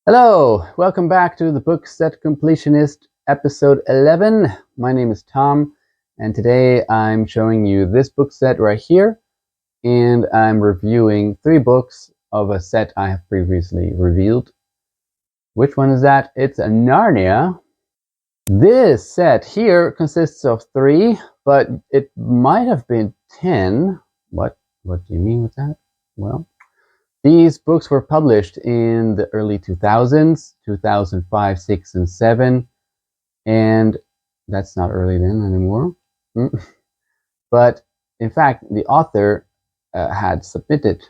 Hello, welcome back to the Book Set Completionist episode 11. My name is Tom, and today I'm showing you this book set right here, and I'm reviewing 3 books of a set I have previously revealed. Which one is that? It's a Narnia. This set here consists of 3, but it might have been 10. What do you mean with that? Well, these books were published in the early 2000s, 2005, 6, and 7, and that's not early then anymore. But in fact, the author had submitted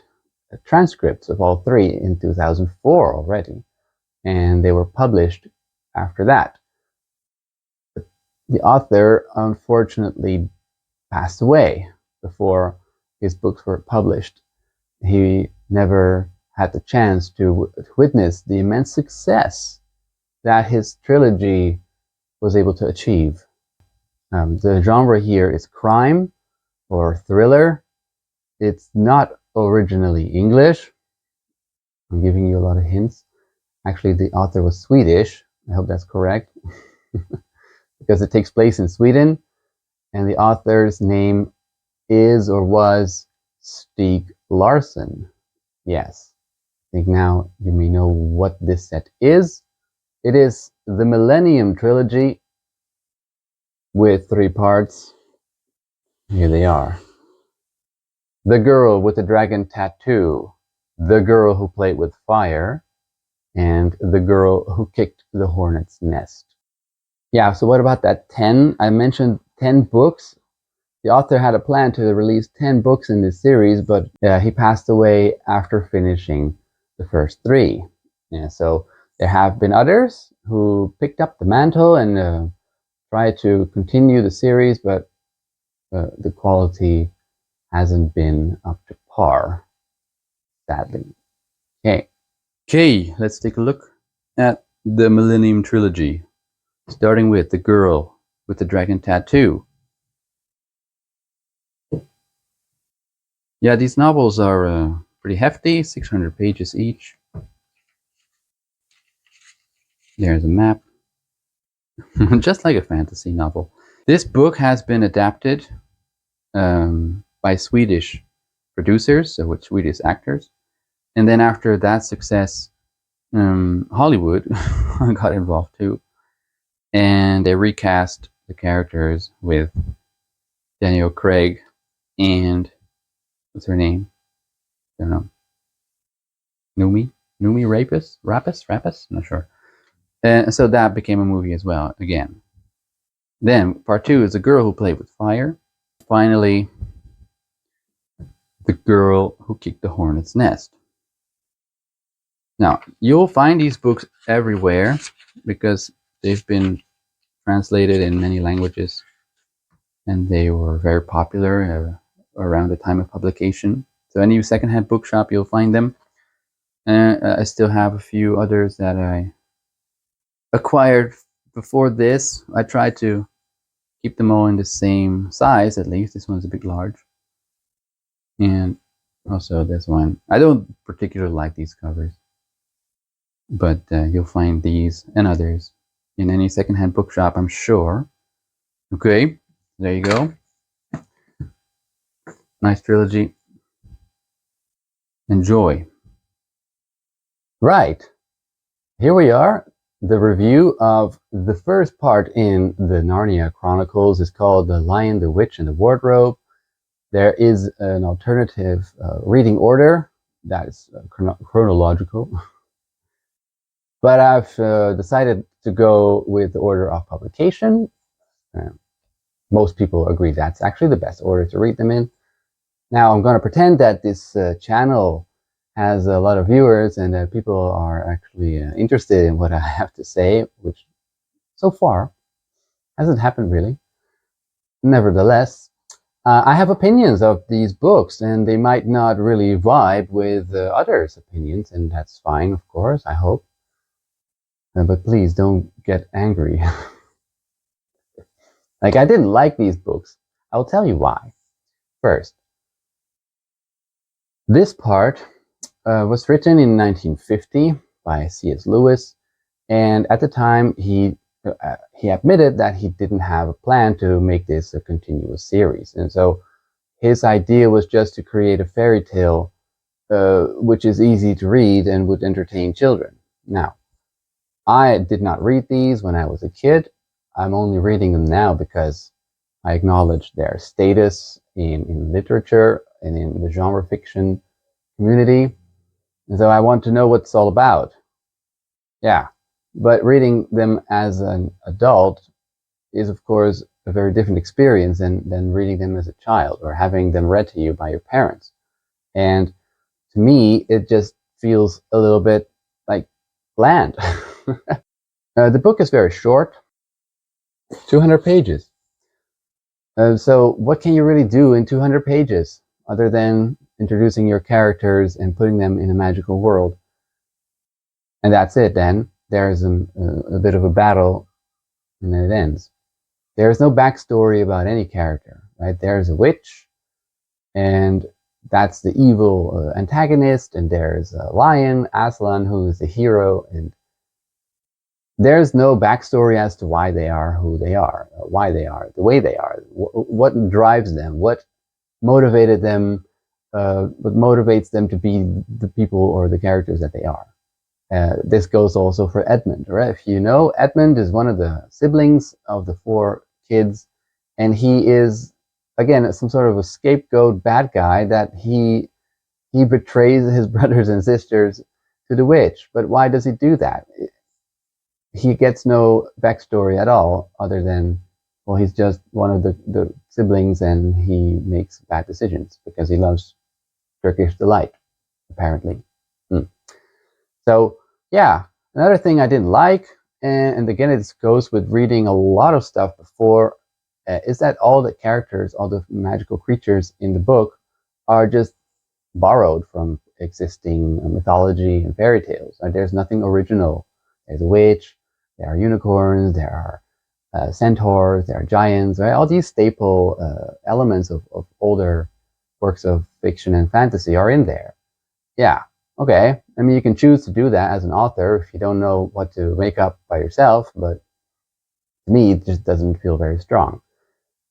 transcripts of all 3 in 2004 already, and they were published after that. The author unfortunately passed away before his books were published. He never had the chance to witness the immense success that his trilogy was able to achieve. The genre here is crime or thriller. It's not originally English. I'm giving you a lot of hints. Actually, the author was Swedish. I hope that's correct. Because it takes place in Sweden, and the author's name is or was Stieg Larsson. Yes, I think now you may know what this set is. It is the Millennium Trilogy with 3 parts. Here they are. The Girl with the Dragon Tattoo, The Girl Who Played with Fire, and The Girl Who Kicked the Hornet's Nest. Yeah, so what about that 10? I mentioned 10 books. The author had a plan to release 10 books in this series, but he passed away after finishing the first 3. Yeah, so there have been others who picked up the mantle and tried to continue the series, but the quality hasn't been up to par, sadly. Okay, let's take a look at the Millennium Trilogy, starting with The Girl with the Dragon Tattoo. Yeah, these novels are pretty hefty, 600 pages each. There's a map. Just like a fantasy novel. This book has been adapted by Swedish producers, so with Swedish actors. And then after that success, Hollywood got involved too. And they recast the characters with Daniel Craig and what's her name? I don't know. Noomi Rapace? I'm not sure. And so that became a movie as well, again. Then part 2 is The Girl Who Played with Fire. Finally, The Girl Who Kicked the Hornet's Nest. Now, you'll find these books everywhere because they've been translated in many languages and they were very popular around the time of publication. So any secondhand bookshop, you'll find them. I still have a few others that I acquired before this. I tried to keep them all in the same size, at least. This one's a bit large. And also this one. I don't particularly like these covers, but you'll find these and others in any secondhand bookshop, I'm sure. Okay, there you go. Nice trilogy. Enjoy. Right, here we are. The review of the first part in the Narnia Chronicles is called The Lion, the Witch, and the Wardrobe. There is an alternative reading order that is chronological. But I've decided to go with the order of publication. Most people agree that's actually the best order to read them in. Now I'm going to pretend that this channel has a lot of viewers and that people are actually interested in what I have to say, which so far hasn't happened really. Nevertheless, I have opinions of these books and they might not really vibe with others' opinions, and that's fine, of course, I hope. But please don't get angry. Like, I didn't like these books. I'll tell you why. First, this part was written in 1950, by C.S. Lewis. And at the time, he admitted that he didn't have a plan to make this a continuous series. And so his idea was just to create a fairy tale which is easy to read and would entertain children. Now, I did not read these when I was a kid. I'm only reading them now because I acknowledge their status in literature and in the genre fiction community. And so I want to know what it's all about. Yeah, but reading them as an adult is, of course, a very different experience than reading them as a child or having them read to you by your parents. And to me, it just feels a little bit like bland. The book is very short, 200 pages. So what can you really do in 200 pages other than introducing your characters and putting them in a magical world? And that's it then. There's a bit of a battle and then it ends. There's no backstory about any character, right? There's a witch and that's the evil antagonist, and there's a lion, Aslan, who is the hero, and there's no backstory as to why they are who they are, why they are the way they are, what drives them, what motivated them, what motivates them to be the people or the characters that they are. This goes also for Edmund, right? If you know, Edmund is one of the siblings of the 4 kids, and he is, again, some sort of a scapegoat bad guy that he betrays his brothers and sisters to the witch. But why does he do that? He gets no backstory at all other than, well, he's just one of the siblings and he makes bad decisions because he loves Turkish delight, apparently. So, yeah, another thing I didn't like, and again, it goes with reading a lot of stuff before, is that all the characters, all the magical creatures in the book are just borrowed from existing mythology and fairy tales. There's nothing original. There's a witch, there are unicorns, there are centaurs, there are giants, right? All these staple elements of older works of fiction and fantasy are in there. Yeah, okay. I mean, you can choose to do that as an author if you don't know what to make up by yourself, but to me, it just doesn't feel very strong.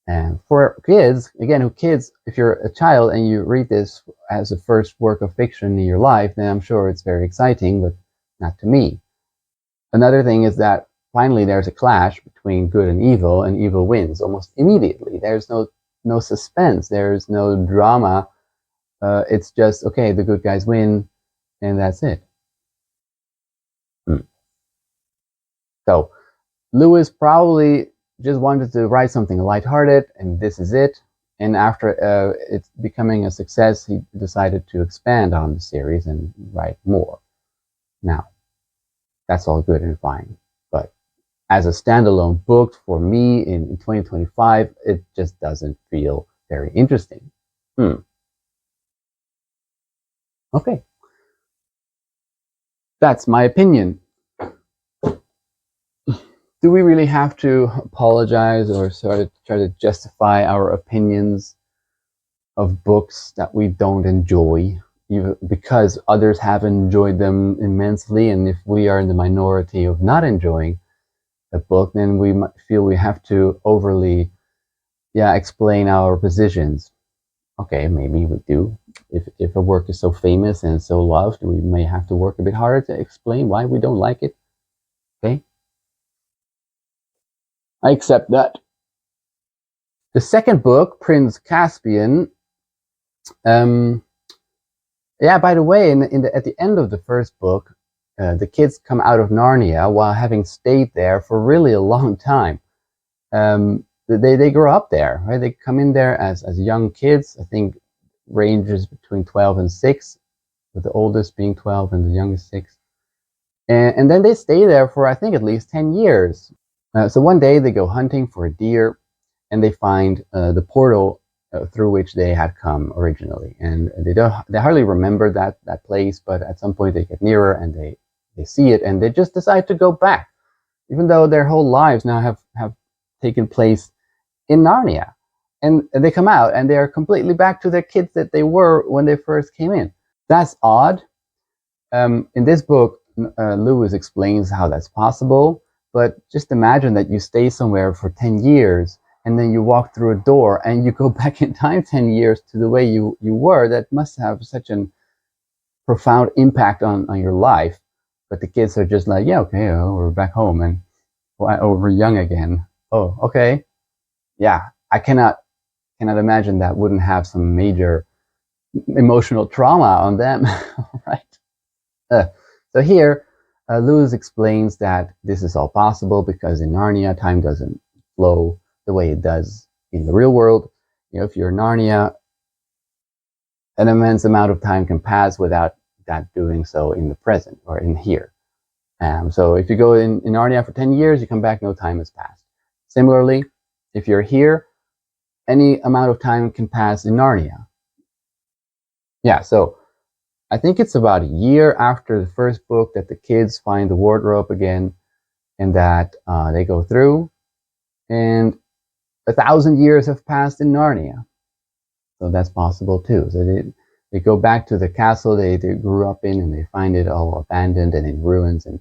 And for kids, again, if you're a child and you read this as a first work of fiction in your life, then I'm sure it's very exciting, but not to me. Another thing is that finally there's a clash between good and evil wins almost immediately. There's no suspense, there's no drama. It's just, okay, the good guys win, and that's it. So Lewis probably just wanted to write something lighthearted, and this is it. And after it's becoming a success, he decided to expand on the series and write more. Now, that's all good and fine. But as a standalone book for me in 2025, it just doesn't feel very interesting. Okay. That's my opinion. Do we really have to apologize or sort of try to justify our opinions of books that we don't enjoy, even because others have enjoyed them immensely? And if we are in the minority of not enjoying a book, then we might feel we have to overly, explain our positions. Okay, maybe we do. If a work is so famous and so loved, we may have to work a bit harder to explain why we don't like it. Okay? I accept that. The second book, Prince Caspian, by the way, at the end of the first book, the kids come out of Narnia while having stayed there for really a long time. They grow up there, right? They come in there as young kids. I think ranges between 12 and 6, with the oldest being 12 and the youngest 6. And then they stay there for, I think, at least 10 years. So one day they go hunting for a deer, and they find the portal through which they had come originally. And they hardly remember that place, but at some point they get nearer and they see it, and they just decide to go back, even though their whole lives now have taken place in Narnia. And they come out and they are completely back to their kids that they were when they first came in. That's odd. In this book, Lewis explains how that's possible, but just imagine that you stay somewhere for 10 years and then you walk through a door and you go back in time 10 years to the way you were. That must have such an profound impact on your life. But the kids are just like, yeah, okay, oh, we're back home and oh, we're young again. Oh, okay. Yeah, I cannot imagine that wouldn't have some major emotional trauma on them, right? Uh, so here, Lewis explains that this is all possible because in Narnia, time doesn't flow the way it does in the real world. You know, if you're in Narnia, an immense amount of time can pass without that doing so in the present or in here. So if you go in Narnia for 10 years, you come back, no time has passed. Similarly, if you're here, any amount of time can pass in Narnia. Yeah, so I think it's about a year after the first book that the kids find the wardrobe again and that they go through. And 1,000 years have passed in Narnia. So that's possible too. So they go back to the castle they grew up in and they find it all abandoned and in ruins. And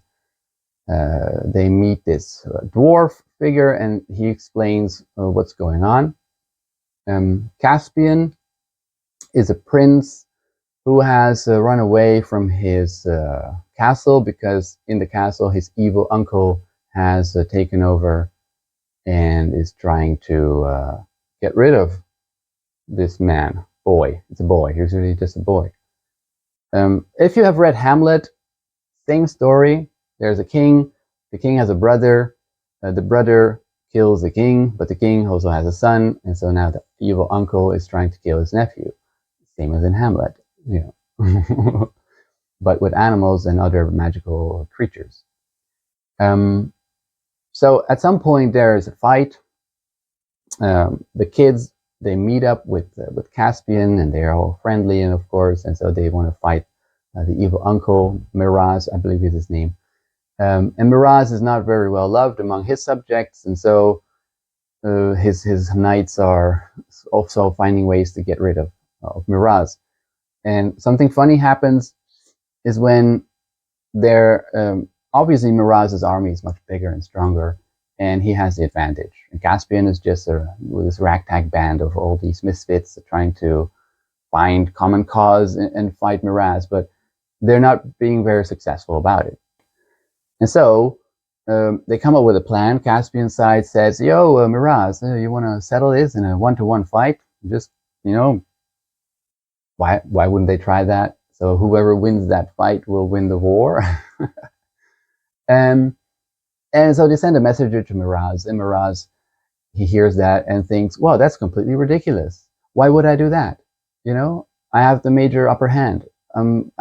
they meet this dwarf figure and he explains what's going on. Caspian is a prince who has run away from his castle because in the castle his evil uncle has taken over and is trying to get rid of this boy. It's a boy. He's really just a boy. If you have read Hamlet, same story. There's a king. The king has a brother. The brother kills the king, but the king also has a son, and so now the evil uncle is trying to kill his nephew. Same as in Hamlet, you know, but with animals and other magical creatures. So at some point there is a fight. The kids they meet up with Caspian, and they're all friendly, and of course, and so they want to fight the evil uncle Miraz, I believe is his name. And Miraz is not very well loved among his subjects, and so his knights are also finding ways to get rid of Miraz. And something funny happens is when they're obviously Miraz's army is much bigger and stronger, and he has the advantage. And Caspian is just with this ragtag band of all these misfits trying to find common cause and fight Miraz, but they're not being very successful about it. And so they come up with a plan. Caspian's side says, yo, Miraz, you want to settle this in a one-to-one fight? Just, you know, why wouldn't they try that? So whoever wins that fight will win the war. And so they send a messenger to Miraz, and Miraz, he hears that and thinks, well, that's completely ridiculous. Why would I do that? You know, I have the major upper hand. I'm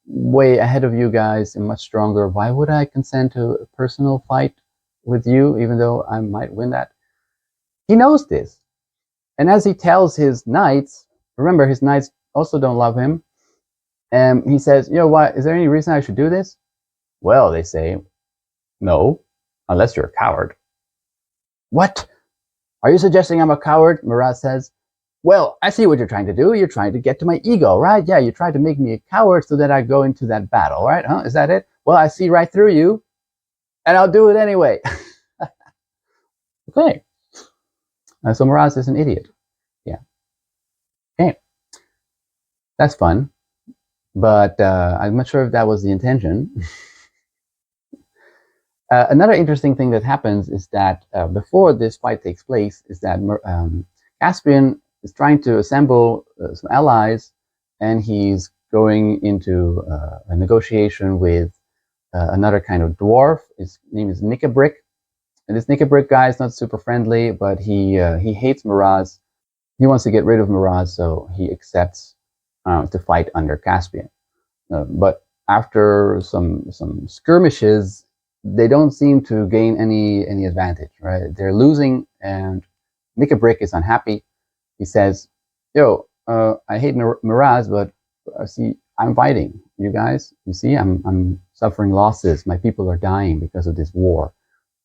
way ahead of you guys and much stronger. Why would I consent to a personal fight with you, even though I might win that? He knows this. And as he tells his knights, remember, his knights also don't love him. And he says, you know what, is there any reason I should do this? Well, they say, no, unless you're a coward. What? Are you suggesting I'm a coward? Miraz says. Well, I see what you're trying to do. You're trying to get to my ego, right? Yeah, you tried to make me a coward so that I go into that battle, right? Huh? Is that it? Well, I see right through you, and I'll do it anyway. Okay. So Miraz is an idiot. Yeah. Okay. That's fun. But I'm not sure if that was the intention. Another interesting thing that happens is that before this fight takes place is that Caspian is trying to assemble some allies, and he's going into a negotiation with another kind of dwarf. His name is Nickabrick, and this Nickabrick guy is not super friendly, but he hates Miraz. He wants to get rid of Miraz, so he accepts to fight under Caspian. But after some skirmishes, they don't seem to gain any advantage, right? They're losing, and Nickabrick is unhappy. He says, yo, I hate Miraz, but see, I'm fighting you guys. You see, I'm suffering losses. My people are dying because of this war.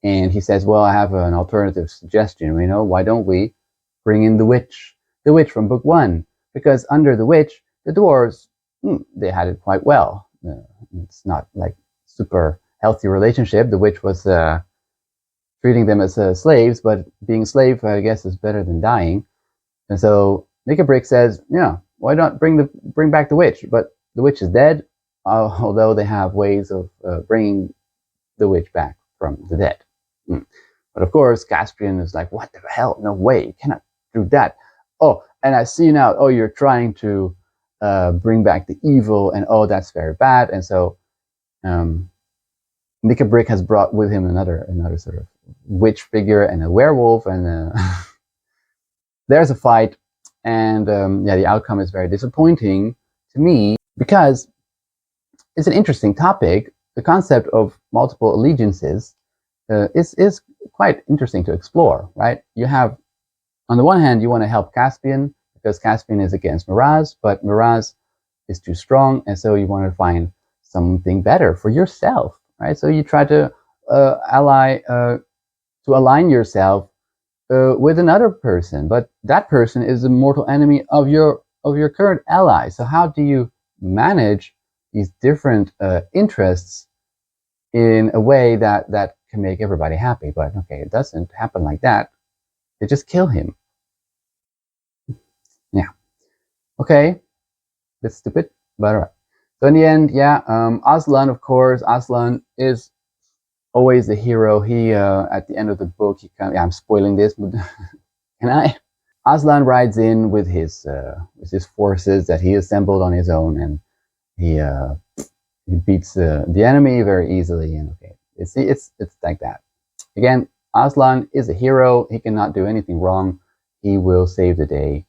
And he says, well, I have an alternative suggestion. You know, why don't we bring in the witch from book 1? Because under the witch, the dwarves, they had it quite well. It's not like super healthy relationship. The witch was treating them as slaves, but being a slave, I guess, is better than dying. And so Nickabrick says, yeah, why not bring back the witch? But the witch is dead, although they have ways of bringing the witch back from the dead. But of course, Caspian is like, what the hell? No way, you cannot do that. Oh, and I see now, oh, you're trying to bring back the evil, and oh, that's very bad. And so Nickabrick has brought with him another sort of witch figure and a werewolf, and there's a fight, and yeah, the outcome is very disappointing to me because it's an interesting topic. The concept of multiple allegiances is quite interesting to explore, right? You have, on the one hand, you want to help Caspian because Caspian is against Miraz, but Miraz is too strong, and so you want to find something better for yourself, right? So you try to align yourself with another person, but that person is a mortal enemy of your current ally. So how do you manage these different interests in a way that can make everybody happy? But okay, it doesn't happen like that. They just kill him. Yeah. Okay. That's stupid, but alright. So in the end, yeah, Aslan, of course, Aslan is always the hero. He at the end of the book, yeah, I'm spoiling this, but can I? Aslan rides in with his forces that he assembled on his own, and he beats the enemy very easily. And okay, it's like that. Again, Aslan is a hero. He cannot do anything wrong. He will save the day,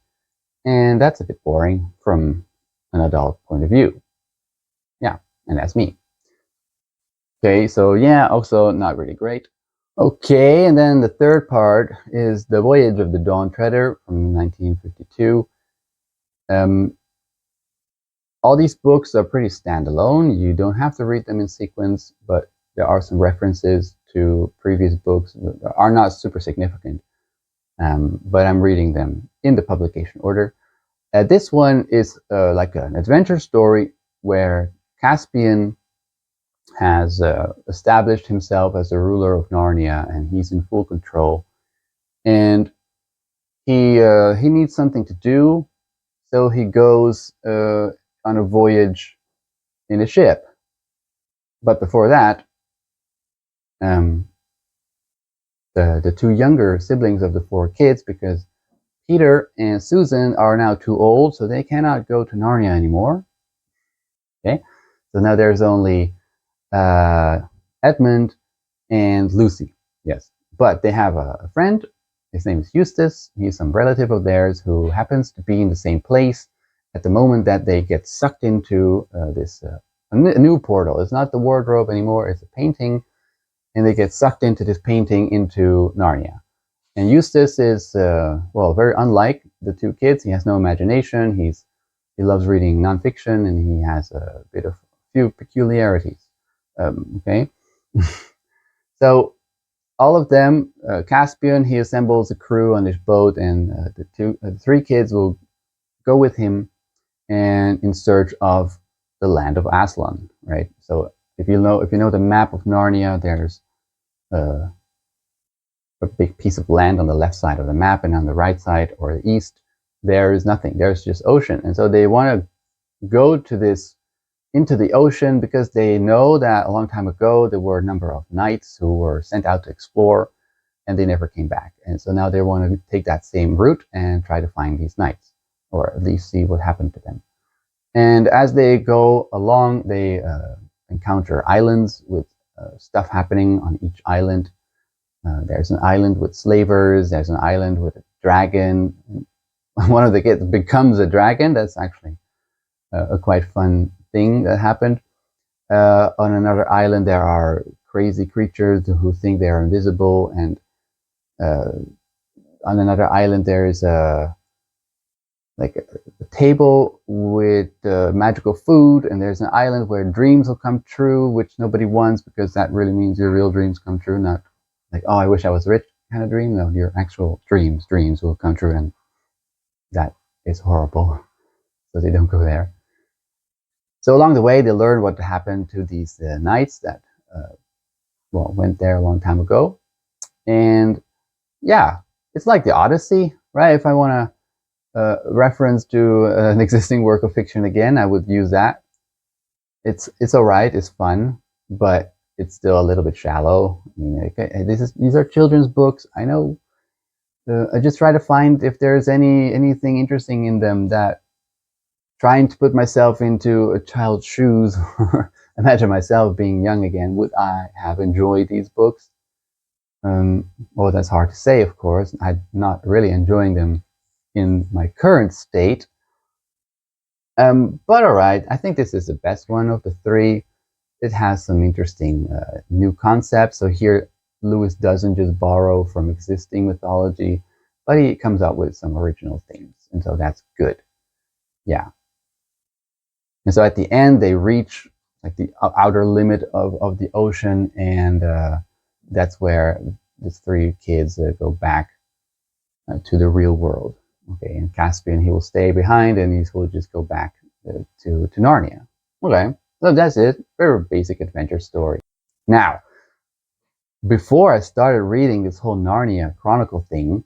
and that's a bit boring from an adult point of view. Yeah, and that's me. Okay, so yeah, also not really great. Okay, and then the third part is The Voyage of the Dawn Treader from 1952. All these books are pretty standalone. You don't have to read them in sequence, but there are some references to previous books that are not super significant. But I'm reading them in the publication order. This one is like an adventure story where Caspian has established himself as the ruler of Narnia, and he's in full control. And he needs something to do, so he goes on a voyage in a ship. But before that, the two younger siblings of the four kids, because Peter and Susan are now too old, so they cannot go to Narnia anymore. Okay, so now there's only Edmund and Lucy. Yes, but they have a friend. His name is Eustace. He's some relative of theirs who happens to be in the same place at the moment that they get sucked into a new portal. It's not the wardrobe anymore. It's a painting, and they get sucked into this painting into Narnia. And Eustace is well, very unlike the two kids. He has no imagination. He loves reading nonfiction, and he has a few peculiarities. Okay, so all of them, Caspian, he assembles a crew on his boat, and the three kids will go with him and in search of the land of Aslan. Right. So if you know the map of Narnia, there's a big piece of land on the left side of the map, and on the right side or the east, there is nothing. There's just ocean, and so they want to go into the ocean because they know that a long time ago there were a number of knights who were sent out to explore, and they never came back. And so now they want to take that same route and try to find these knights, or at least see what happened to them. And as they go along, they encounter islands with stuff happening on each island. There's an island with slavers. There's an island with a dragon. One of the kids becomes a dragon. That's actually a quite fun thing that happened. On another island, there are crazy creatures who think they are invisible, and on another island, there is a table with magical food, and there's an island where dreams will come true, which nobody wants because that really means your real dreams come true, not like, oh, I wish I was rich kind of dream. No, your actual dreams will come true, and that is horrible. So they don't go there. So along the way, they learn what happened to these knights that went there a long time ago. And yeah, it's like the Odyssey, right? If I want to reference to an existing work of fiction again, I would use that. It's all right, it's fun, but it's still a little bit shallow. I mean, okay, these are children's books. I know. I just try to find if there's anything interesting in them, that trying to put myself into a child's shoes or imagine myself being young again. Would I have enjoyed these books? Well, that's hard to say, of course. I'm not really enjoying them in my current state. But all right, I think this is the best one of the three. It has some interesting new concepts. So here, Lewis doesn't just borrow from existing mythology, but he comes up with some original themes. And so that's good. Yeah. And so at the end, they reach like the outer limit of the ocean, and that's where the three kids go back to the real world. Okay, and Caspian, he will stay behind, and he will just go back to Narnia. Okay, so that's it. Very basic adventure story. Now, before I started reading this whole Narnia Chronicle thing,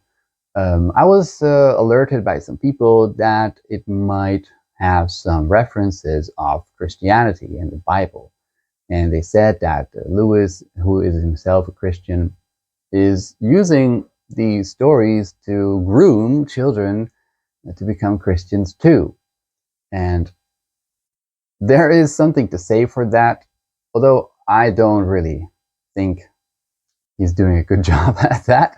I was alerted by some people that it might have some references of Christianity in the Bible. And they said that Lewis, who is himself a Christian, is using these stories to groom children to become Christians too. And there is something to say for that, although I don't really think he's doing a good job at that.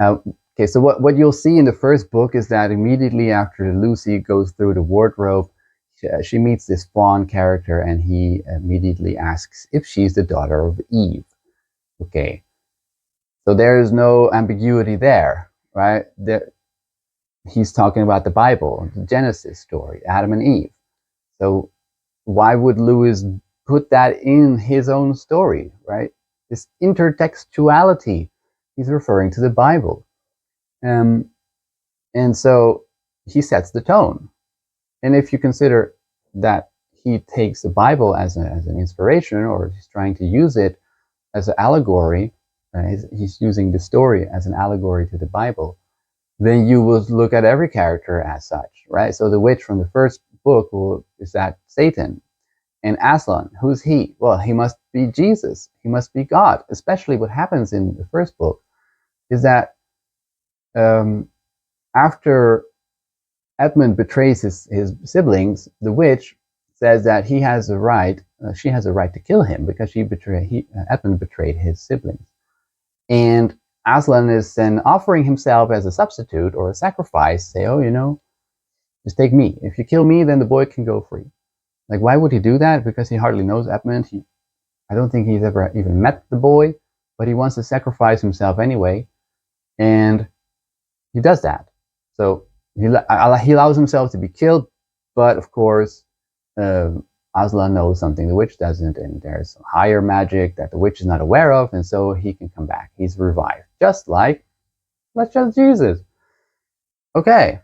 Okay, so what you'll see in the first book is that immediately after Lucy goes through the wardrobe, she meets this fawn character, and he immediately asks if she's the daughter of Eve. Okay, so there's no ambiguity there, right? He's talking about the Bible, the Genesis story, Adam and Eve. So why would Lewis put that in his own story, right? This intertextuality, he's referring to the Bible. And so he sets the tone. And if you consider that he takes the Bible as an inspiration, or he's trying to use it as an allegory, he's using the story as an allegory to the Bible, then you will look at every character as such, right? So the witch from the first book is that Satan. And Aslan, who's he? Well, he must be Jesus. He must be God. Especially what happens in the first book is that after Edmund betrays his siblings, the witch says that he has a right, she has a right to kill him because Edmund betrayed his siblings. And Aslan is then offering himself as a substitute or a sacrifice, say, oh, just take me. If you kill me, then the boy can go free. Like, why would he do that? Because he hardly knows Edmund. I don't think he's ever even met the boy, but he wants to sacrifice himself anyway. And he does that. So he allows himself to be killed, but of course, Aslan knows something the witch doesn't, and there's some higher magic that the witch is not aware of, and so he can come back. He's revived, just like Jesus. Okay.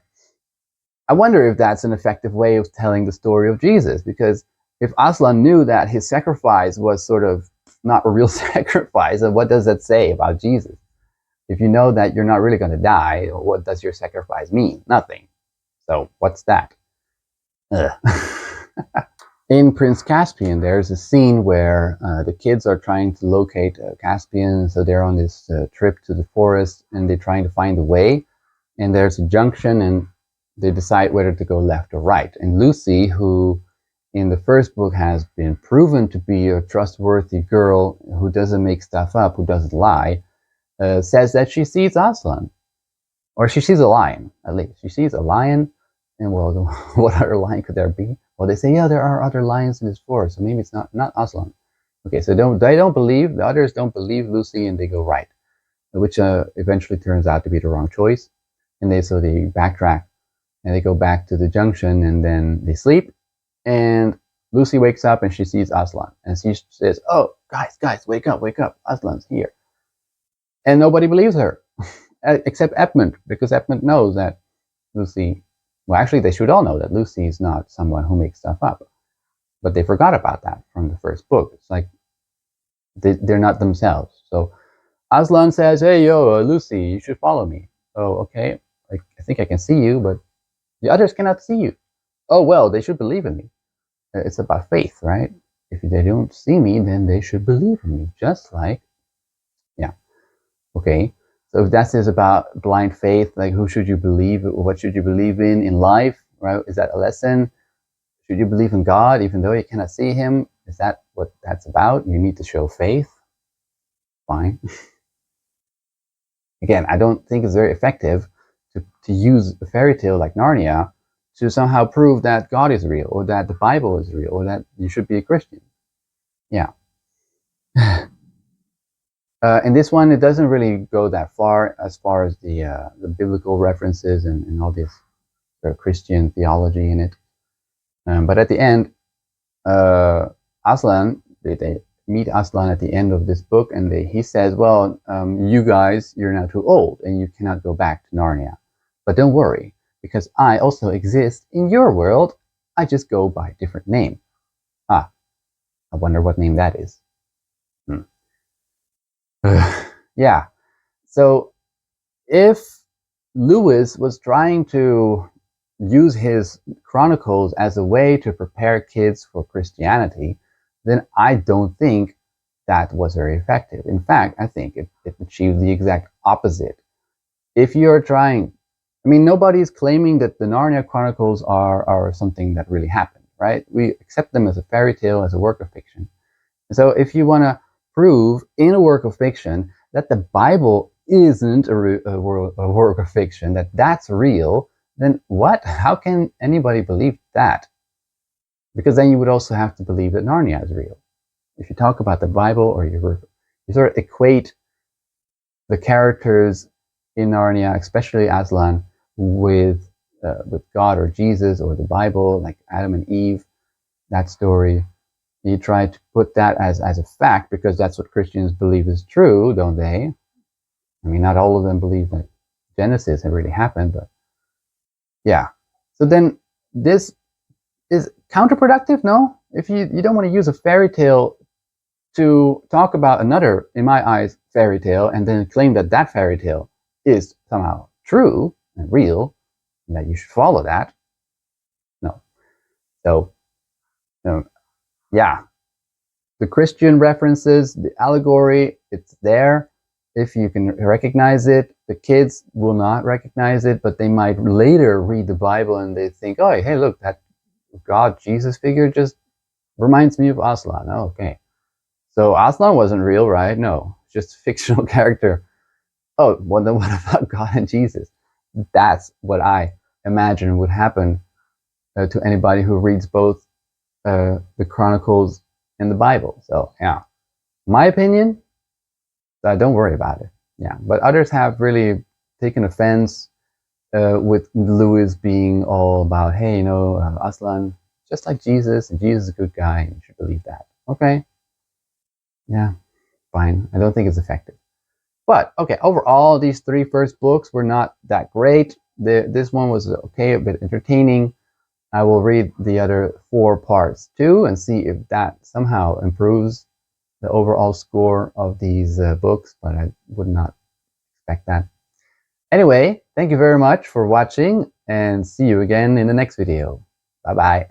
I wonder if that's an effective way of telling the story of Jesus, because if Aslan knew that his sacrifice was sort of not a real sacrifice, then what does that say about Jesus? If you know that you're not really going to die, what does your sacrifice mean? Nothing. So what's that? In Prince Caspian, there's a scene where the kids are trying to locate Caspian. So they're on this trip to the forest, and they're trying to find the way. And there's a junction, and they decide whether to go left or right. And Lucy, who in the first book has been proven to be a trustworthy girl who doesn't make stuff up, who doesn't lie, says that she sees Aslan. Or she sees a lion, at least. She sees a lion, and well, what other lion could there be? Well, they say, yeah, there are other lions in this forest, so maybe it's not Aslan. Okay, so the others don't believe Lucy, and they go right, which eventually turns out to be the wrong choice. And they backtrack, and they go back to the junction, and then they sleep, and Lucy wakes up, and she sees Aslan, and she says, oh, guys, wake up, Aslan's here. And nobody believes her, except Edmund, because Edmund knows that Lucy Well, actually, they should all know that Lucy is not someone who makes stuff up. But they forgot about that from the first book. It's like they're not themselves. So Aslan says, hey, yo, Lucy, you should follow me. Oh, okay. I think I can see you, but the others cannot see you. Oh, well, they should believe in me. It's about faith, right? If they don't see me, then they should believe in me. Just like, yeah. Okay. So if that is about blind faith, like who should you believe? What should you believe in life, right? Is that a lesson? Should you believe in God even though you cannot see him? Is that what that's about? You need to show faith. Fine. Again, I don't think it's very effective to use a fairy tale like Narnia to somehow prove that God is real or that the Bible is real or that you should be a Christian. Yeah. In this one, it doesn't really go that far as the biblical references and all this Christian theology in it. But at the end, Aslan, they meet Aslan at the end of this book, and he says, well, you guys, you're now too old, and you cannot go back to Narnia. But don't worry, because I also exist in your world. I just go by a different name. I wonder what name that is. Yeah. So if Lewis was trying to use his chronicles as a way to prepare kids for Christianity, then I don't think that was very effective. In fact, I think it achieved the exact opposite. If you're trying, I mean, nobody's claiming that the Narnia Chronicles are something that really happened, right? We accept them as a fairy tale, as a work of fiction. So if you want to prove in a work of fiction that the Bible isn't a work of fiction, that that's real, then what? How can anybody believe that? Because then you would also have to believe that Narnia is real. If you talk about the Bible, or you sort of equate the characters in Narnia, especially Aslan, with God or Jesus or the Bible, like Adam and Eve, that story, you try to put that as a fact because that's what Christians believe is true, don't they? I mean, not all of them believe that Genesis had really happened, but yeah. So then this is counterproductive, no? If you don't want to use a fairy tale to talk about another, in my eyes, fairy tale and then claim that that fairy tale is somehow true and real and that you should follow that. No. So, yeah. The Christian references, the allegory, it's there. If you can recognize it, the kids will not recognize it, but they might later read the Bible and they think, oh, hey, look, that God, Jesus figure just reminds me of Aslan. Oh, okay. So Aslan wasn't real, right? No, just a fictional character. Oh, well, then what about God and Jesus? That's what I imagine would happen to anybody who reads both the Chronicles and the Bible. So, yeah, my opinion, don't worry about it. Yeah, but others have really taken offense with Lewis being all about, hey, Aslan, just like Jesus, and Jesus is a good guy, and you should believe that. Okay. Yeah, fine. I don't think it's effective. But, okay, overall, these three first books were not that great. This one was okay, a bit entertaining. I will read the other 4 parts too and see if that somehow improves the overall score of these books, but I would not expect that. Anyway, thank you very much for watching and see you again in the next video. Bye bye.